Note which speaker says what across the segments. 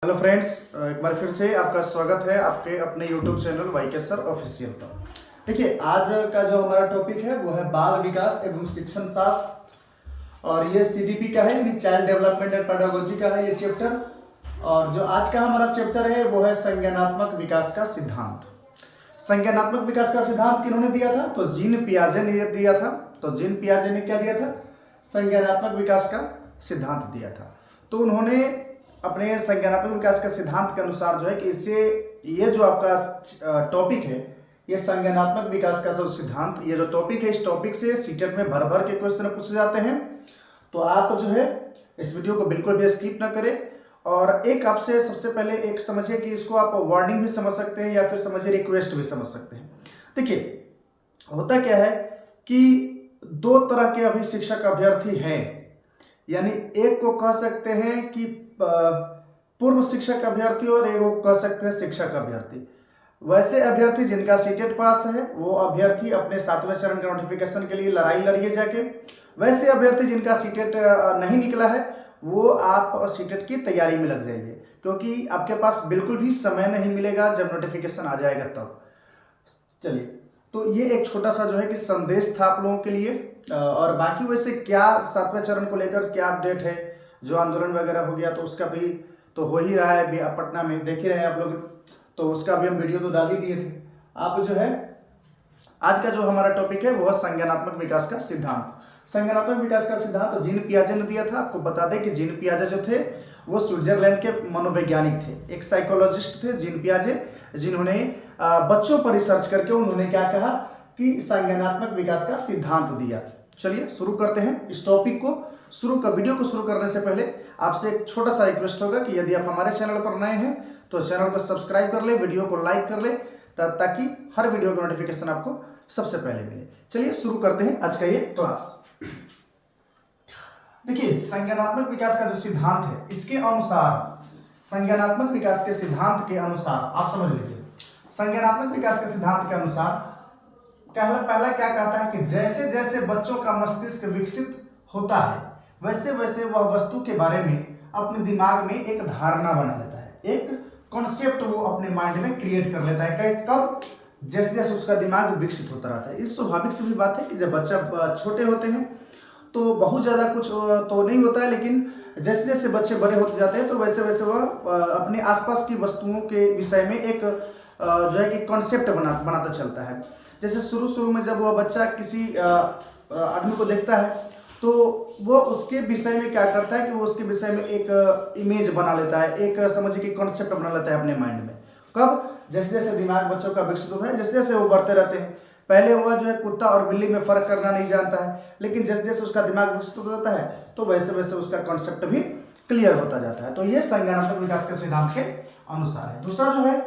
Speaker 1: Hello friends, एक बार फिर से आपका स्वागत है आपके अपने यूट्यूब चैनल वाईके सर ऑफिशियल पर। देखिए, आज का जो हमारा टॉपिक है वो है बाल विकास एवं शिक्षण शास्त्र, और ये सीडीपी का है, यानी चाइल्ड डेवलपमेंट एंड पेडागोजी का है ये चैप्टर। और जो आज का हमारा चैप्टर है वो है संज्ञानात्मक विकास का सिद्धांत। संज्ञानात्मक विकास का सिद्धांत किन्होंने दिया था? तो जीन पियाजे ने दिया था। तो जीन पियाजे ने क्या दिया था? संज्ञानात्मक विकास का सिद्धांत दिया था। तो उन्होंने अपने संज्ञानात्मक विकास के सिद्धांत के अनुसार जो है कि इससे ये जो आपका टॉपिक है, ये संज्ञानात्मक विकास का जो सिद्धांत, ये जो टॉपिक है, इस टॉपिक से सीटेट में भर भर के क्वेश्चन पूछे जाते हैं। तो आप जो है इस वीडियो को बिल्कुल भी स्किप ना करें। और एक आपसे सबसे पहले एक समझिए कि इसको आप वार्निंग भी समझ सकते हैं या फिर समझिए रिक्वेस्ट भी समझ सकते हैं। देखिए, होता क्या है कि दो तरह के अभी शिक्षक अभ्यर्थी हैं, यानी एक को कह सकते हैं कि पूर्व शिक्षक अभ्यर्थी और एक को कह सकते हैं शिक्षक अभ्यर्थी। वैसे अभ्यर्थी जिनका सीटेट पास है वो अभ्यर्थी अपने 7वें चरण के नोटिफिकेशन के लिए लड़ाई लड़िए जाके। वैसे अभ्यर्थी जिनका सीटेट नहीं निकला है वो आप सीटेट की तैयारी में लग जाइए, क्योंकि आपके पास बिल्कुल भी समय नहीं मिलेगा जब नोटिफिकेशन आ जाएगा तब। चलिए, तो ये एक छोटा सा जो है कि संदेश था आप लोगों के लिए। और बाकी वैसे क्या 7वें चरण को लेकर क्या अपडेट है, जो आंदोलन वगैरह हो गया तो उसका भी तो हो ही रहा है, पटना में देख ही रहे हैं आप लोग। तो उसका भी हम वीडियो तो डाल ही दिए थे। आप जो है आज का जो हमारा टॉपिक है वो है संज्ञानात्मक विकास का सिद्धांत। संज्ञानात्मक विकास का सिद्धांत जीन पियाजे ने दिया था। आपको बता दें कि जीन पियाजे जो थे वो स्विट्जरलैंड के मनोवैज्ञानिक थे, एक साइकोलॉजिस्ट थे जीन पियाजे, जिन्होंने बच्चों पर रिसर्च करके उन्होंने क्या कहा कि संज्ञानात्मक विकास का सिद्धांत दिया। चलिए शुरू करते हैं इस टॉपिक को। वीडियो को शुरू करने से पहले आपसे एक छोटा सा रिक्वेस्ट होगा कि यदि आप हमारे चैनल पर नए हैं तो चैनल को सब्सक्राइब कर ले, वीडियो को लाइक कर ले, ताकि हर वीडियो का नोटिफिकेशन आपको सबसे पहले मिले। चलिए शुरू करते हैं आज का ये क्लास। देखिए, संज्ञानात्मक विकास का जो सिद्धांत है, इसके अनुसार संज्ञानात्मक विकास के सिद्धांत के अनुसार आप समझ लीजिए, संज्ञानात्मक विकास के सिद्धांत के अनुसार पहला क्या कहता है कि जैसे जैसे बच्चों का मस्तिष्क विकसित होता है वैसे वैसे वह वस्तु के बारे में अपने दिमाग में एक धारणा बना लेता है, एक कॉन्सेप्ट वो अपने माइंड में क्रिएट कर लेता है। कैसे? कब? जैसे जैसे उसका दिमाग विकसित होता रहता है। इस स्वाभाविक सी भी बात है कि जब बच्चा छोटे होते हैं तो बहुत ज़्यादा कुछ तो नहीं होता है, लेकिन जैसे जैसे बच्चे बड़े होते जाते हैं तो वैसे वैसे वह अपने आसपास की वस्तुओं के विषय में एक जो है कि कॉन्सेप्ट बनाता चलता है। जैसे शुरू में जब वह बच्चा किसी आदमी को देखता है तो वो उसके विषय में क्या करता है कि वो उसके विषय में एक इमेज बना लेता है, एक समझिए कि कॉन्सेप्ट बना लेता है अपने माइंड में। कब? जैसे जैसे दिमाग बच्चों का विकसित होता है, जैसे जैसे वो बढ़ते रहते हैं। पहले वह जो है कुत्ता और बिल्ली में फर्क करना नहीं जानता है, लेकिन जैसे जैसे उसका दिमाग विकसित होता जाता है तो वैसे वैसे उसका कॉन्सेप्ट भी क्लियर होता जाता है। तो ये संज्ञानात्मक विकास के सिद्धांत के अनुसार है। दूसरा जो है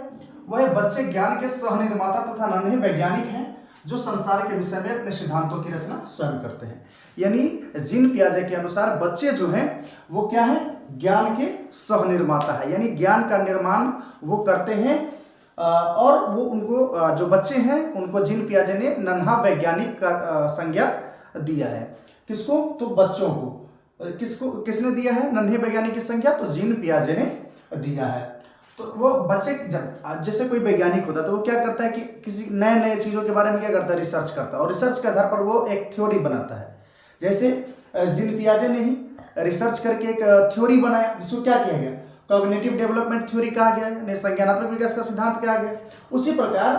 Speaker 1: वह बच्चे ज्ञान के सह निर्माता तथा नन्हे वैज्ञानिक हैं जो संसार के विषय में अपने सिद्धांतों की रचना स्वयं करते हैं। यानी जीन पियाजे के अनुसार बच्चे जो हैं वो क्या है? ज्ञान के सह निर्माता है, यानी ज्ञान का निर्माण वो करते हैं। और वो उनको जो बच्चे हैं उनको जीन पियाजे ने नन्हा वैज्ञानिक का संज्ञा दिया है। किसको? तो बच्चों को। किसने दिया है नन्हे वैज्ञानिक की संज्ञा? तो जीन पियाजे ने दिया है। तो वो बच्चे जब जैसे कोई वैज्ञानिक होता है तो वो क्या करता है कि किसी नए नए चीज़ों के बारे में क्या करता है? रिसर्च करता है, और रिसर्च के आधार पर वो एक थ्योरी बनाता है। जैसे जीन पियाजे ने ही रिसर्च करके एक थ्योरी बनाया जिसको क्या किया गया? कॉग्निटिव डेवलपमेंट थ्योरी कहा गया है, संज्ञानात्मक विकास का सिद्धांत कहा गया। उसी प्रकार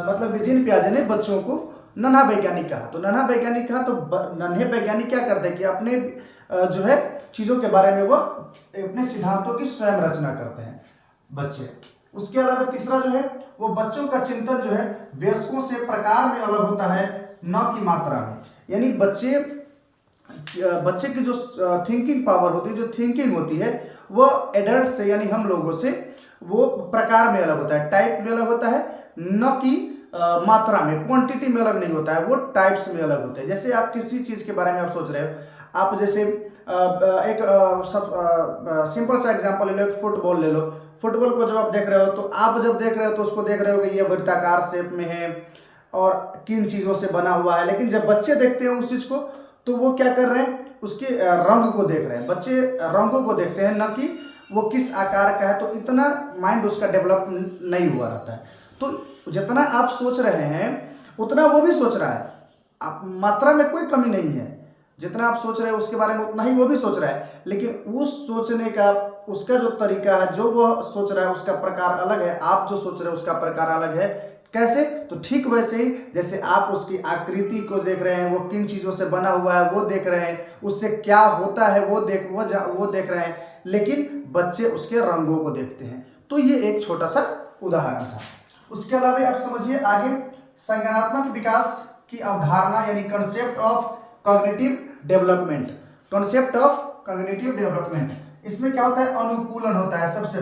Speaker 1: मतलब जीन पियाजे ने बच्चों को नन्हा वैज्ञानिक कहा। तो नन्हा वैज्ञानिक कहा तो नन्हे वैज्ञानिक क्या करते हैं कि अपने जो है चीज़ों के बारे में वो अपने सिद्धांतों की स्वयं रचना करते हैं बच्चे। उसके अलावा तीसरा जो है वो बच्चों का चिंतन जो है वयस्कों से प्रकार में अलग होता है, न कि मात्रा में। यानी बच्चे की जो थिंकिंग पावर होती है, जो थिंकिंग होती है, वो एडल्ट से यानी हम लोगों से वो प्रकार में अलग होता है, टाइप में अलग होता है, न कि मात्रा में, क्वांटिटी में अलग नहीं होता है, वो टाइप्स में अलग होते हैं। जैसे आप किसी चीज़ के बारे में आप सोच रहे हो, आप जैसे एक सिंपल सा एग्जांपल ले लो, एक फुटबॉल ले लो। फुटबॉल को जब आप देख रहे हो तो आप जब देख रहे हो तो उसको देख रहे हो कि ये वृत्ताकार शेप में है और किन चीज़ों से बना हुआ है। लेकिन जब बच्चे देखते हैं उस चीज़ को तो वो क्या कर रहे हैं? उसके रंग को देख रहे हैं। बच्चे रंगों को देखते हैं, न कि वो किस आकार का है, तो इतना माइंड उसका डेवलप नहीं हुआ रहता है। तो जितना आप सोच रहे हैं उतना वो भी सोच रहा है, आप मात्रा में कोई कमी नहीं है, जितना आप सोच रहे हैं उसके बारे में उतना ही वो भी सोच रहा है, लेकिन उस सोचने का उसका जो तरीका है, जो वो सोच रहा है उसका प्रकार अलग है, आप जो सोच रहे हैं उसका प्रकार अलग है। कैसे? तो ठीक वैसे ही जैसे आप उसकी आकृति को देख रहे हैं, वो किन चीज़ों से बना हुआ है वो देख रहे हैं, उससे क्या होता है वो देख रहे हैं, लेकिन बच्चे उसके रंगों को देखते हैं। तो ये एक छोटा सा उदाहरण था। उसके अलावा आप समझिए आगे, संज्ञानात्मक विकास की अवधारणा यानी concept of cognitive development. Concept of cognitive development, इसमें क्या होता है? अनुकूलन होता है। सबसे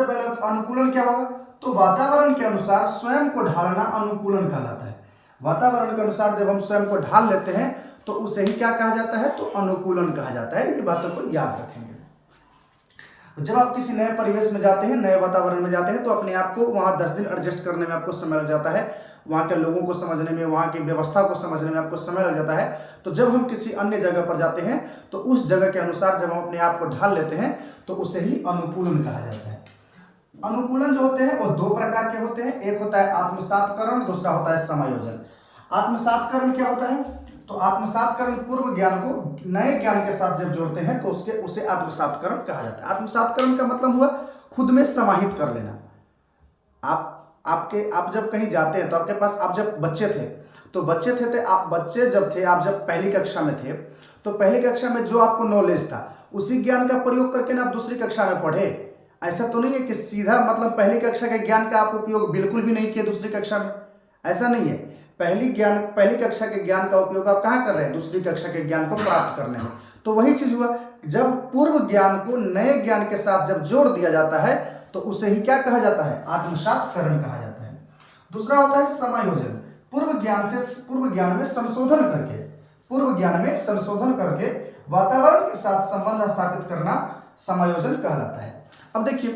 Speaker 1: पहले अनुकूलन क्या होगा? तो वातावरण के अनुसार स्वयं को ढालना अनुकूलन कहलाता है। वातावरण के अनुसार जब हम स्वयं को ढाल लेते हैं तो उसे ही क्या कहा जाता है? तो अनुकूलन कहा जाता है। ये बातों को याद रखेंगे। जब आप किसी नए परिवेश में जाते हैं, नए वातावरण में जाते हैं, तो अपने आप को वहाँ 10 दिन एडजस्ट करने में आपको समय लग जाता है, वहाँ के लोगों को समझने में, वहाँ की व्यवस्था को समझने में आपको समय लग जाता है। तो जब हम किसी अन्य जगह पर जाते हैं तो उस जगह के अनुसार जब हम अपने आप को ढाल लेते हैं तो उसे ही अनुकूलन कहा जाता है। अनुकूलन जो होते हैं वो दो प्रकार के होते हैं, एक होता है आत्मसातकरण, दूसरा होता है समायोजन। आत्मसातकरण क्या होता है? तो आत्मसातकरण पूर्व ज्ञान को नए ज्ञान के साथ जब जोड़ते हैं तो उसे आत्मसातकरण कहा जाता है। आत्मसातकरण का मतलब हुआ खुद में समाहित कर लेना। आप जब कहीं जाते हैं तो आपके पास, आप जब बच्चे थे आप जब पहली कक्षा में थे तो पहली कक्षा में जो आपको नॉलेज था उसी ज्ञान का प्रयोग करके ना आप दूसरी कक्षा में पढ़े। ऐसा तो नहीं है कि सीधा मतलब पहली कक्षा के ज्ञान का आप उपयोग बिल्कुल भी नहीं किए दूसरी कक्षा में, ऐसा नहीं है। पहली कक्षा के ज्ञान का उपयोग आप कहाँ कर रहे हैं? दूसरी कक्षा के ज्ञान को प्राप्त करने में। तो वही चीज हुआ, जब पूर्व ज्ञान को नए ज्ञान के साथ जब जोड़ दिया जाता है तो उसे ही क्या कहा जाता है? आत्मसातकरण कहा जाता है। दूसरा होता है समायोजन। पूर्व ज्ञान में संशोधन करके वातावरण के साथ संबंध स्थापित करना समायोजन कहलाता है। अब देखिए,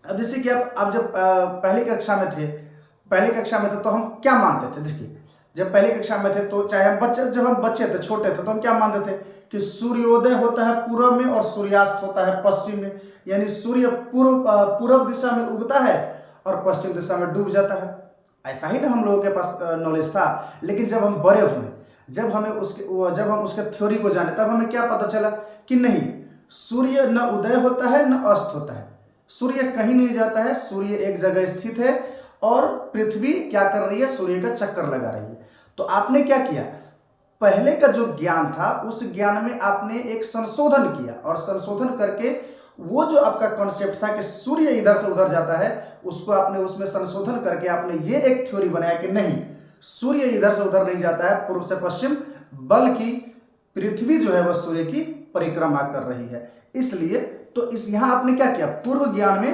Speaker 1: अब जैसे कि आप जब पहली कक्षा में थे तो हम क्या मानते थे? देखिए, जब पहली कक्षा में थे तो चाहे जब हम बच्चे थे, छोटे थे, तो हम क्या मानते थे कि सूर्योदय होता है पूर्व में और सूर्यास्त होता है पश्चिम में, यानी सूर्य पूर्व दिशा में उगता है और पश्चिम दिशा में डूब जाता है। ऐसा ही ना हम लोगों के पास नॉलेज था। लेकिन जब हम बड़े हुए, जब हम उसके थ्योरी को जाने, तब हमें क्या पता चला कि नहीं, सूर्य न उदय होता है न अस्त होता है, सूर्य कहीं नहीं जाता है, सूर्य एक जगह स्थित है और पृथ्वी क्या कर रही है? सूर्य का चक्कर लगा रही है। तो आपने क्या किया? पहले का जो ज्ञान था उस ज्ञान में आपने एक संशोधन किया और संशोधन करके वो जो आपका कॉन्सेप्ट था कि सूर्य इधर से उधर जाता है, उसको आपने उसमें संशोधन करके आपने ये एक थ्योरी बनाया कि नहीं, सूर्य इधर से उधर नहीं जाता है पूर्व से पश्चिम, बल्कि पृथ्वी जो है वह सूर्य की परिक्रमा कर रही है। इसलिए तो यहां आपने क्या किया? पूर्व ज्ञान में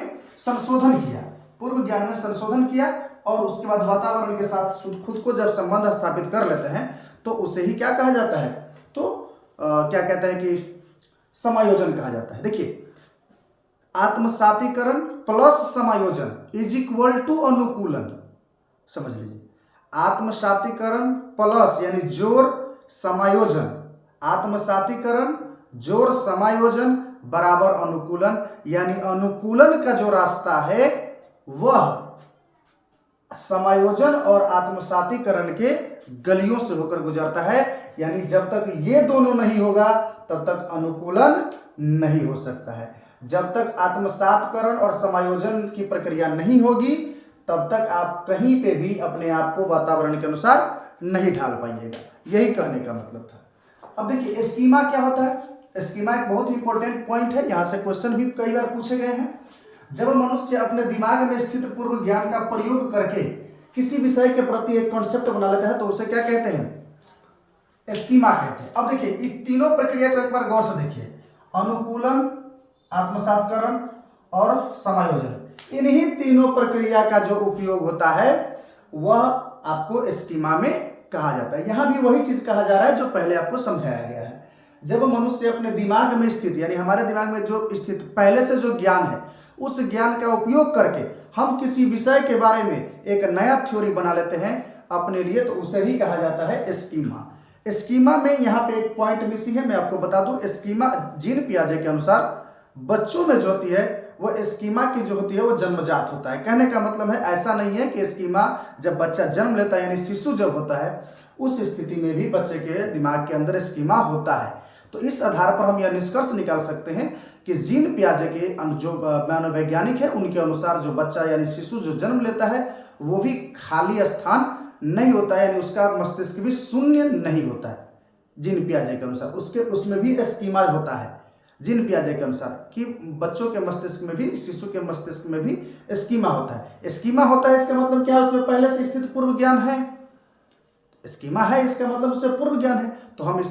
Speaker 1: संशोधन किया और उसके बाद वातावरण के साथ खुद को जब संबंध स्थापित कर लेते हैं तो उसे ही क्या कहा जाता है? तो क्या कहते हैं कि समायोजन कहा जाता है। देखिए, आत्मसातीकरण प्लस समायोजन इज इक्वल टू अनुकूलन। समझ लीजिए, आत्मसातीकरण प्लस यानी जोर समायोजन, आत्मसातीकरण जोर समायोजन बराबर अनुकूलन, यानी अनुकूलन का जो रास्ता है वह समायोजन और आत्मसातीकरण के गलियों से होकर गुजरता है। यानी जब तक ये दोनों नहीं होगा तब तक अनुकूलन नहीं हो सकता है। जब तक आत्मसातकरण और समायोजन की प्रक्रिया नहीं होगी तब तक आप कहीं पे भी अपने आप को वातावरण के अनुसार नहीं ढाल पाइएगा। यही कहने का मतलब था। अब देखिए, स्कीमा क्या होता है? स्कीमा एक बहुत ही इंपॉर्टेंट पॉइंट है, यहाँ से क्वेश्चन भी कई बार पूछे गए हैं। जब मनुष्य अपने दिमाग में स्थित पूर्व ज्ञान का प्रयोग करके किसी विषय के प्रति एक कॉन्सेप्ट बना लेता है तो उसे क्या कहते हैं? स्कीमा कहते हैं। अब देखिए, इस तीनों प्रक्रिया को एक बार गौर से देखिए, अनुकूलन, आत्मसातकरण और समायोजन, इन्हीं तीनों प्रक्रिया का जो उपयोग होता है वह आपको स्कीमा में कहा जाता है। यहां भी वही चीज कहा जा रहा है जो पहले आपको समझाया गया है। जब मनुष्य अपने दिमाग में स्थित, यानी हमारे दिमाग में जो स्थित पहले से जो ज्ञान है उस ज्ञान का उपयोग करके हम किसी विषय के बारे में एक नया थ्योरी बना लेते हैं अपने लिए, तो उसे ही कहा जाता है स्कीमा। स्कीमा में यहाँ पे एक पॉइंट मिसिंग है, मैं आपको बता दूं। स्कीमा जीन पियाजे के अनुसार बच्चों में जो होती है वो स्कीमा की जो होती है वो जन्मजात होता है। कहने का मतलब है ऐसा नहीं है कि स्कीमा जब बच्चा जन्म लेता है यानी शिशु जब होता है उस स्थिति में भी बच्चे के दिमाग के अंदर स्कीमा होता है। तो इस आधार पर हम यह निष्कर्ष निकाल सकते हैं कि जीन पियाजे के जो मनोवैज्ञानिक है उनके अनुसार जो बच्चा यानी शिशु जो जन्म लेता है वो भी खाली स्थान नहीं होता है, यानी उसका मस्तिष्क भी शून्य नहीं होता है। जीन पियाजे के अनुसार उसमें भी स्कीमा होता है। जीन पियाजे के अनुसार कि बच्चों के मस्तिष्क में भी शिशु के मस्तिष्क में भी स्कीमा होता है। स्कीमा होता है इसका मतलब क्या है, उसमें पहले से स्थित पूर्व ज्ञान है। स्कीमा है इसका मतलब उसमें पूर्व ज्ञान है। तो हम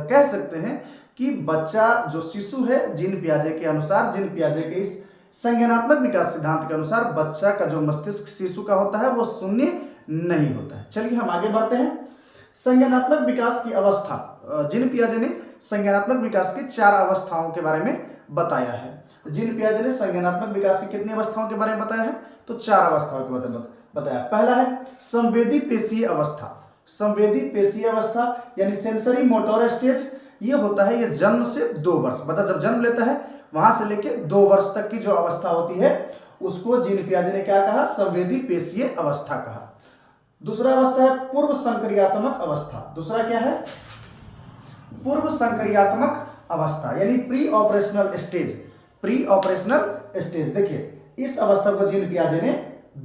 Speaker 1: कह सकते हैं कि बच्चा जो शिशु है जीन पियाजे के अनुसार, जीन पियाजे के इस संज्ञानात्मक विकास सिद्धांत के अनुसार बच्चा का जो मस्तिष्क शिशु का होता है वो शून्य नहीं होता है। चलिए हम आगे बढ़ते हैं। संज्ञानात्मक विकास की अवस्था, जीन पियाजे ने संज्ञानात्मक विकास की 4 अवस्थाओं के बारे में बताया है। जीन पियाजे ने संज्ञानात्मक विकास की कितनी अवस्थाओं के बारे में बताया है, तो 4 अवस्थाओं के बारे में बताया। पहला है संवेदी पेशीय अवस्था। संवेदी पेशीय अवस्था यानी सेंसरी मोटर स्टेज, ये होता है ये जन्म से 2 वर्ष, बच्चा जब जन्म लेता है वहां से लेके 2 वर्ष तक की जो अवस्था होती है उसको जीन पियाजे ने क्या कहा, संवेदी पेशीय अवस्था कहा। दूसरा अवस्था है पूर्व संक्रियात्मक अवस्था। दूसरा क्या है, पूर्व संक्रियात्मक अवस्था यानी pre operational stage. Pre operational stage, देखिए इस अवस्था को जीन पियाजे ने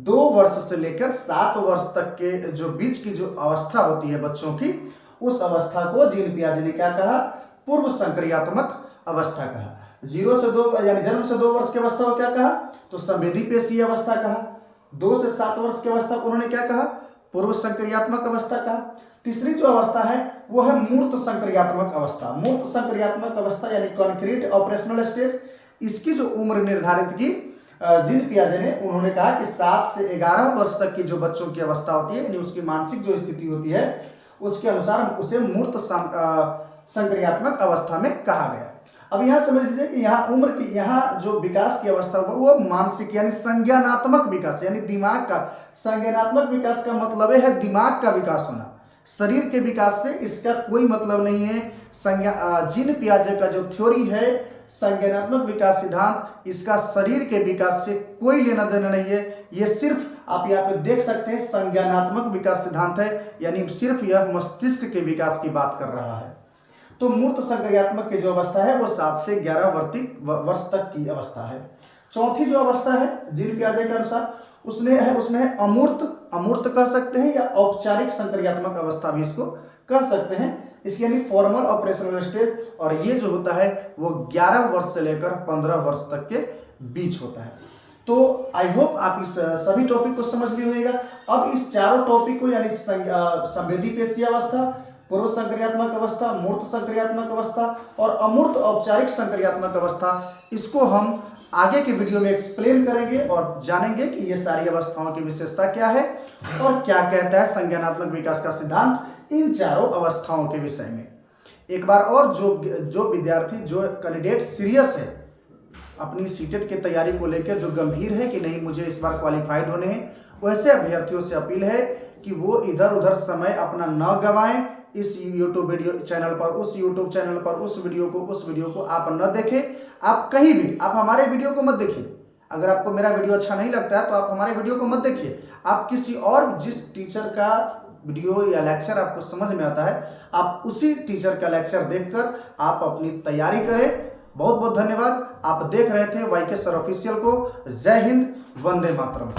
Speaker 1: 2 वर्ष से लेकर 7 वर्ष तक के जो बीच की जो अवस्था होती है बच्चों की, उस अवस्था को जीन पियाजे ने क्या कहा, पूर्व संक्रियात्मक अवस्था कहा। 0 से 2 यानी जन्म से 2 वर्ष की अवस्था को क्या कहा, तो संवेदी पेशीय अवस्था कहा। 2 से 7 वर्ष की अवस्था को उन्होंने क्या कहा, पूर्व संक्रियात्मक अवस्था कहा। तीसरी जो अवस्था है वो है मूर्त संक्रियात्मक अवस्था। मूर्त संक्रियात्मक अवस्था यानी कॉन्क्रीट ऑपरेशनल स्टेज। इसकी जो उम्र निर्धारित की जीन पियाजे ने, उन्होंने कहा कि 7 से 11 वर्ष तक की जो बच्चों की अवस्था होती है यानी उसकी मानसिक जो स्थिति होती है उसके अनुसार उसे मूर्त संक्रियात्मक अवस्था में कहा गया। अब यहाँ समझ लीजिए कि यहाँ उम्र की, यहाँ जो विकास की अवस्था होगा वो मानसिक यानी संज्ञानात्मक विकास यानी दिमाग का। संज्ञानात्मक विकास का मतलब है दिमाग का विकास होना, शरीर के विकास से इसका कोई मतलब नहीं है। जीन पियाजे का जो थ्योरी है संज्ञानात्मक विकास सिद्धांत, इसका शरीर के विकास से कोई लेना देना नहीं है। ये सिर्फ आप यहाँ पे देख सकते हैं संज्ञानात्मक विकास सिद्धांत है, यानी सिर्फ यह मस्तिष्क के विकास की बात कर रहा है। तो मूर्त संक्रियात्मक की जो अवस्था है वो 7 से 11 वर्ष तक की अवस्था है। चौथी जो अवस्था है जीन पियाजे के अनुसार उसमें है अमूर्त कह सकते हैं या औपचारिक संक्रियात्मक अवस्था भी इसको कह सकते हैं। इसकी यानी फॉर्मल ऑपरेशनल स्टेज, और ये जो होता है वो 11 वर्ष से लेकर 15 वर्ष तक के बीच होता है। तो आई होप आप इस सभी टॉपिक को समझ लिए होगा। अब इस चारों टॉपिक को यानी संवेदी पेशीय अवस्था, पूर्व संक्रियात्मक अवस्था, मूर्त संक्रियात्मक अवस्था और अमूर्त औपचारिक संक्रियात्मक अवस्था, इसको हम आगे के वीडियो में एक्सप्लेन करेंगे और जानेंगे कि ये सारी अवस्थाओं की विशेषता क्या है और क्या कहता है संज्ञानात्मक विकास का सिद्धांत इन चारों अवस्थाओं के विषय में। एक बार और जो विद्यार्थी, जो कैंडिडेट सीरियस है अपनी सीटेट की तैयारी को लेकर, जो गंभीर है कि नहीं मुझे इस बार क्वालिफाइड होने हैं, वैसे अभ्यर्थियों से अपील है कि वो इधर उधर समय अपना न गंवाएं। इस यूट्यूब वीडियो चैनल पर, उस यूट्यूब चैनल पर उस वीडियो को आप न देखें। आप कहीं भी, आप हमारे वीडियो को मत देखिए। अगर आपको मेरा वीडियो अच्छा नहीं लगता है तो आप हमारे वीडियो को मत देखिए। आप किसी और, जिस टीचर का वीडियो या लेक्चर आपको समझ में आता है, आप उसी टीचर का लेक्चर देखकर आप अपनी तैयारी करें। बहुत बहुत धन्यवाद। आप देख रहे थे YK सर ऑफिशियल को। जय हिंद, वंदे मातरम।